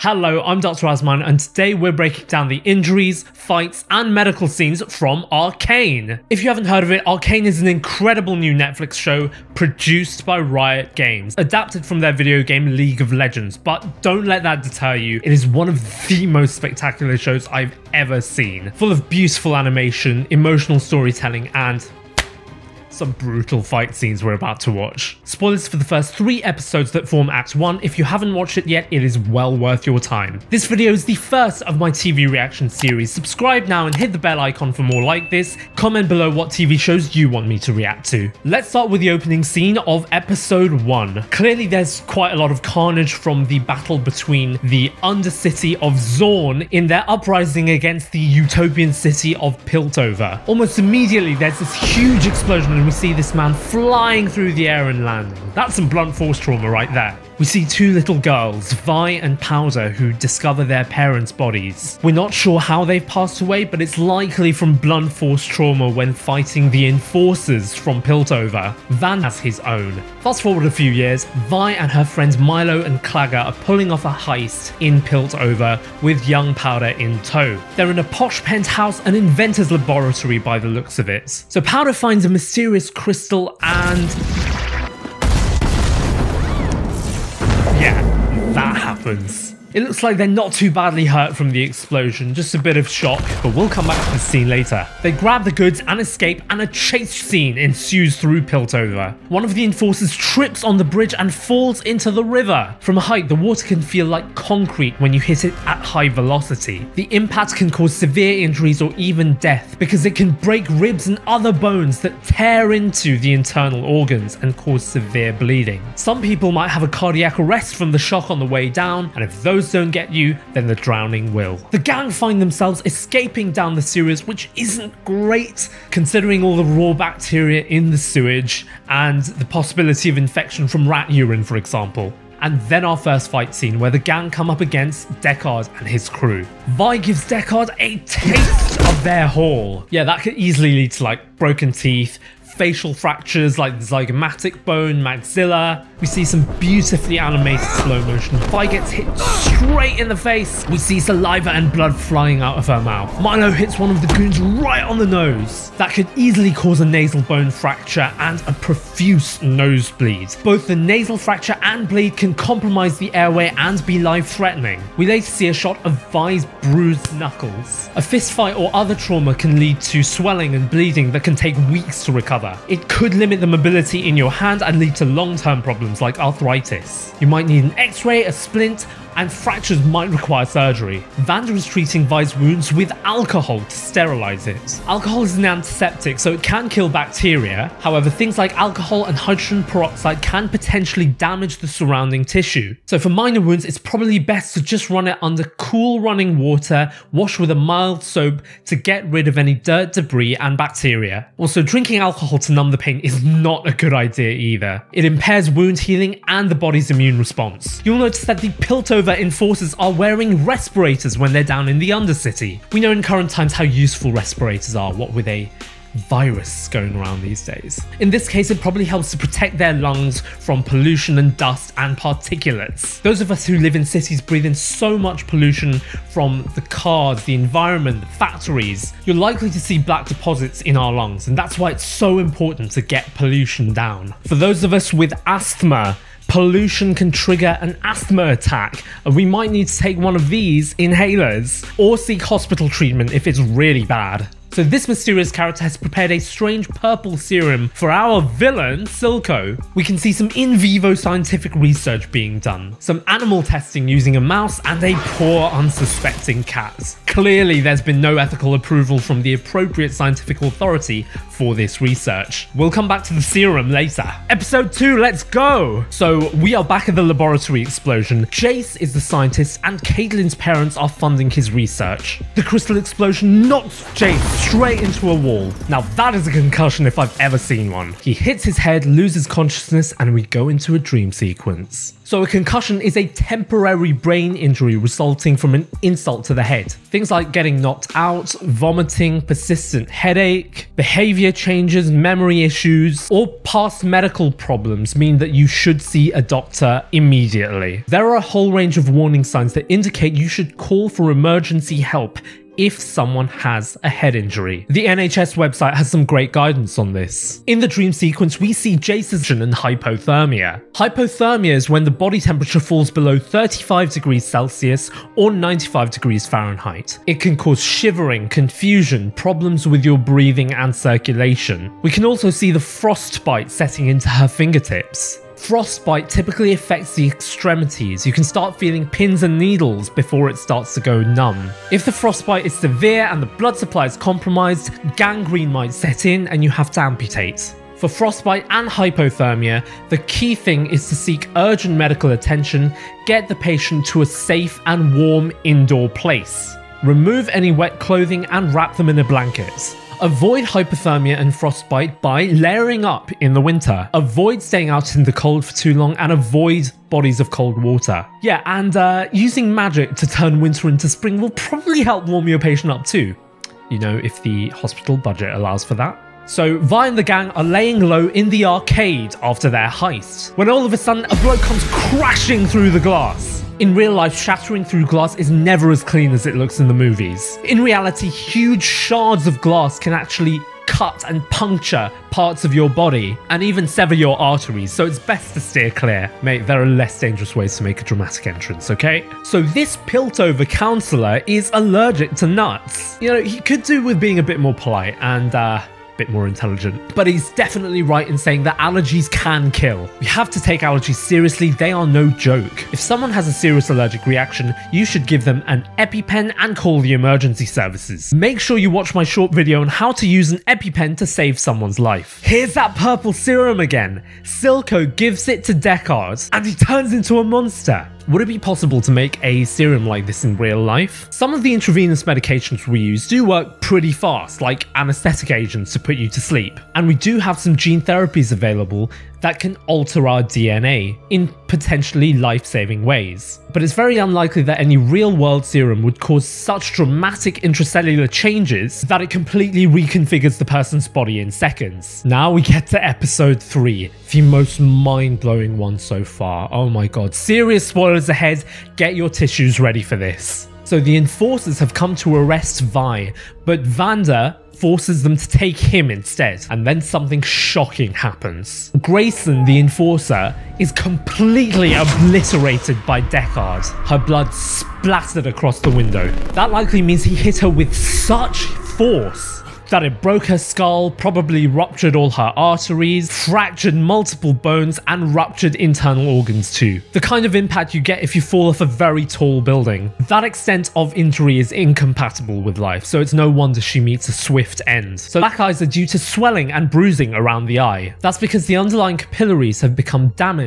Hello, I'm Dr. Asman, and today we're breaking down the injuries, fights, and medical scenes from Arcane. If you haven't heard of it, Arcane is an incredible new Netflix show produced by Riot Games, adapted from their video game League of Legends, but don't let that deter you. It is one of the most spectacular shows I've ever seen, full of beautiful animation, emotional storytelling, and some brutal fight scenes we're about to watch. Spoilers for the first 3 episodes that form Act 1. If you haven't watched it yet, it is well worth your time. This video is the first of my TV reaction series. Subscribe now and hit the bell icon for more like this. Comment below what TV shows you want me to react to. Let's start with the opening scene of episode 1. Clearly there's quite a lot of carnage from the battle between the Undercity of Zorn in their uprising against the utopian city of Piltover. Almost immediately there's this huge explosion and we see this man flying through the air and landing. That's some blunt force trauma right there. We see 2 little girls, Vi and Powder, who discover their parents' bodies. We're not sure how they've passed away, but it's likely from blunt force trauma when fighting the Enforcers from Piltover. Van has his own. Fast forward a few years, Vi and her friends Milo and Clagger are pulling off a heist in Piltover with young Powder in tow. They're in a posh penthouse, an inventor's laboratory by the looks of it. So Powder finds a mysterious crystal and yeah, that happens. It looks like they're not too badly hurt from the explosion, just a bit of shock, but we'll come back to this scene later. They grab the goods and escape, and a chase scene ensues through Piltover. One of the Enforcers trips on the bridge and falls into the river. From a height, the water can feel like concrete when you hit it at high velocity. The impact can cause severe injuries or even death, because it can break ribs and other bones that tear into the internal organs and cause severe bleeding. Some people might have a cardiac arrest from the shock on the way down, and if those don't get you, then the drowning will. The gang find themselves escaping down the sewers, which isn't great considering all the raw bacteria in the sewage and the possibility of infection from rat urine, for example. And then our first fight scene where the gang come up against Deckard and his crew. Vi gives Deckard a taste of their haul. Yeah, that could easily lead to like broken teeth, facial fractures like the zygomatic bone, maxilla. We see some beautifully animated slow motion. Vi gets hit straight in the face. We see saliva and blood flying out of her mouth. Milo hits one of the goons right on the nose. That could easily cause a nasal bone fracture and a profuse nosebleed. Both the nasal fracture and bleed can compromise the airway and be life-threatening. We later see a shot of Vi's bruised knuckles. A fist fight or other trauma can lead to swelling and bleeding that can take weeks to recover. It could limit the mobility in your hand and lead to long-term problems like arthritis. You might need an x-ray, a splint, and fractures might require surgery. Vander is treating Vi's wounds with alcohol to sterilize it. Alcohol is an antiseptic, so it can kill bacteria. However, things like alcohol and hydrogen peroxide can potentially damage the surrounding tissue. So for minor wounds, it's probably best to just run it under cool running water, wash with a mild soap to get rid of any dirt, debris, and bacteria. Also, drinking alcohol to numb the pain is not a good idea either. It impairs wound healing and the body's immune response. You'll notice that the Piltover Enforcers are wearing respirators when they're down in the Undercity. We know in current times how useful respirators are, what with a virus going around these days. In this case, it probably helps to protect their lungs from pollution and dust and particulates. Those of us who live in cities breathe in so much pollution from the cars, the environment, the factories. You're likely to see black deposits in our lungs, and that's why it's so important to get pollution down. For those of us with asthma, pollution can trigger an asthma attack, and we might need to take one of these inhalers or seek hospital treatment if it's really bad. So this mysterious character has prepared a strange purple serum for our villain, Silco. We can see some in vivo scientific research being done, some animal testing using a mouse, and a poor unsuspecting cat. Clearly there's been no ethical approval from the appropriate scientific authority for this research. We'll come back to the serum later. Episode 2, let's go! So we are back at the laboratory explosion. Jace is the scientist and Caitlyn's parents are funding his research. The crystal explosion knocks Jace straight into a wall. Now that is a concussion if I've ever seen one. He hits his head, loses consciousness, and we go into a dream sequence. So a concussion is a temporary brain injury resulting from an insult to the head. Things like getting knocked out, vomiting, persistent headache, behavior changes, memory issues, or past medical problems mean that you should see a doctor immediately. There are a whole range of warning signs that indicate you should call for emergency help if someone has a head injury. The NHS website has some great guidance on this. In the dream sequence, we see Jason and hypothermia. Hypothermia is when the body temperature falls below 35 degrees Celsius or 95 degrees Fahrenheit. It can cause shivering, confusion, problems with your breathing and circulation. We can also see the frostbite setting into her fingertips. Frostbite typically affects the extremities. You can start feeling pins and needles before it starts to go numb. If the frostbite is severe and the blood supply is compromised, gangrene might set in and you have to amputate. For frostbite and hypothermia, the key thing is to seek urgent medical attention, get the patient to a safe and warm indoor place. Remove any wet clothing and wrap them in a blanket. Avoid hypothermia and frostbite by layering up in the winter. Avoid staying out in the cold for too long and avoid bodies of cold water. Yeah, and using magic to turn winter into spring will probably help warm your patient up too. You know, if the hospital budget allows for that. So Vi and the gang are laying low in the arcade after their heist, when all of a sudden a bloke comes crashing through the glass. In real life, shattering through glass is never as clean as it looks in the movies. In reality, huge shards of glass can actually cut and puncture parts of your body and even sever your arteries, so it's best to steer clear. Mate, there are less dangerous ways to make a dramatic entrance, okay? So this Piltover counsellor is allergic to nuts. You know, he could do with being a bit more polite and bit more intelligent, but he's definitely right in saying that allergies can kill. We have to take allergies seriously, they are no joke. If someone has a serious allergic reaction, you should give them an EpiPen and call the emergency services. Make sure you watch my short video on how to use an EpiPen to save someone's life. Here's that purple serum again. Silco gives it to Deckard and he turns into a monster. Would it be possible to make a serum like this in real life? Some of the intravenous medications we use do work pretty fast, like anesthetic agents to put you to sleep. And we do have some gene therapies available that can alter our DNA in potentially life-saving ways. But it's very unlikely that any real-world serum would cause such dramatic intracellular changes that it completely reconfigures the person's body in seconds. Now we get to episode 3, the most mind-blowing one so far. Oh my god, serious spoilers ahead, get your tissues ready for this. So the enforcers have come to arrest Vi, but Vander forces them to take him instead, and then something shocking happens. Grayson, the enforcer, is completely obliterated by Deckard, her blood splattered across the window. That likely means he hit her with such force that it broke her skull, probably ruptured all her arteries, fractured multiple bones, and ruptured internal organs too. The kind of impact you get if you fall off a very tall building. That extent of injury is incompatible with life, so it's no wonder she meets a swift end. So black eyes are due to swelling and bruising around the eye. That's because the underlying capillaries have become damaged